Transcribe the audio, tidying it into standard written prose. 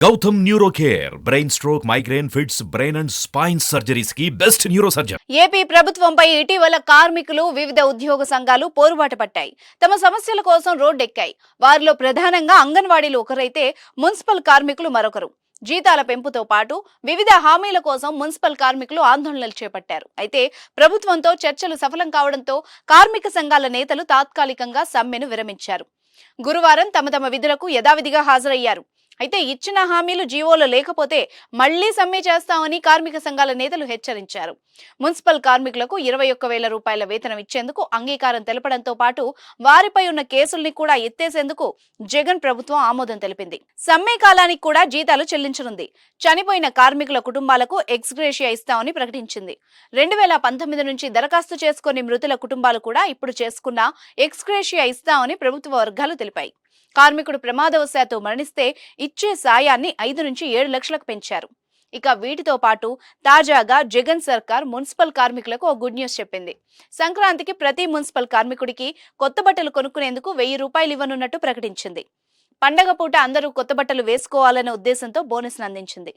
Gautam neuro care brain stroke migraine fits brain and spine surgeries కి best neuro surgeon. AP ప్రభుత్వంపై ఇటీవల కార్మికులు వివిధ ఉద్యోగ సంఘాలు పోరుబాట పట్టాయి. తమ సమస్యల కోసం రోడ్డెక్కాయి. వారిలో ప్రధానంగా అంగన్వాడీలు ఒకరైతే మున్సిపల్ కార్మికులు మరొకరు. జీతాల పెంపుతో పాటు వివిధ హామీల కోసం మున్సిపల్ కార్మికులు ఆందోళనలు చేపట్టారు. అయితే ప్రభుత్వంతో చర్చలు సఫలం కావడంతో కార్మిక సంఘాల నేతలు తాత్కాలికంగా సమ్మెను విరమించారు. గురువారం తమ తమ విధులకు యథావిధిగా హాజరయ్యారు. అయితే ఇచ్చిన హామీలు జీవోలో లేకపోతే మళ్లీ సమ్మె చేస్తామని కార్మిక సంఘాల నేతలు హెచ్చరించారు. మున్సిపల్ కార్మికులకు 21,000 రూపాయల వేతనం ఇచ్చేందుకు అంగీకారం తెలపడంతో పాటు వారిపై ఉన్న కేసుల్ని కూడా ఎత్తేసేందుకు జగన్ ప్రభుత్వం ఆమోదం తెలిపింది. సమ్మె కాలానికి కూడా జీతాలు చెల్లించనుంది. చనిపోయిన కార్మికుల కుటుంబాలకు ఎక్స్గ్రేషియా ఇస్తామని ప్రకటించింది. 2019 నుంచి దరఖాస్తు చేసుకుని మృతుల కుటుంబాలు కూడా ఇప్పుడు చేసుకున్న ఎక్స్గ్రేషియా ఇస్తామని ప్రభుత్వ వర్గాలు తెలిపాయి. కార్మికుడు ప్రమాదవశాత్తు మరణిస్తే ఇచ్చే సాయాన్ని 5 నుంచి 7 లక్షలకు పెంచారు. ఇక వీటితో పాటు తాజాగా జగన్ సర్కార్ మున్సిపల్ కార్మికులకు ఓ గుడ్ న్యూస్ చెప్పింది. సంక్రాంతికి ప్రతి మున్సిపల్ కార్మికుడికి కొత్త బట్టలు కొనుక్కునేందుకు 1000 రూపాయలు ఇవ్వనున్నట్టు ప్రకటించింది. పండగ పూట అందరూ కొత్త బట్టలు వేసుకోవాలనే ఉద్దేశంతో బోనస్ అందించింది.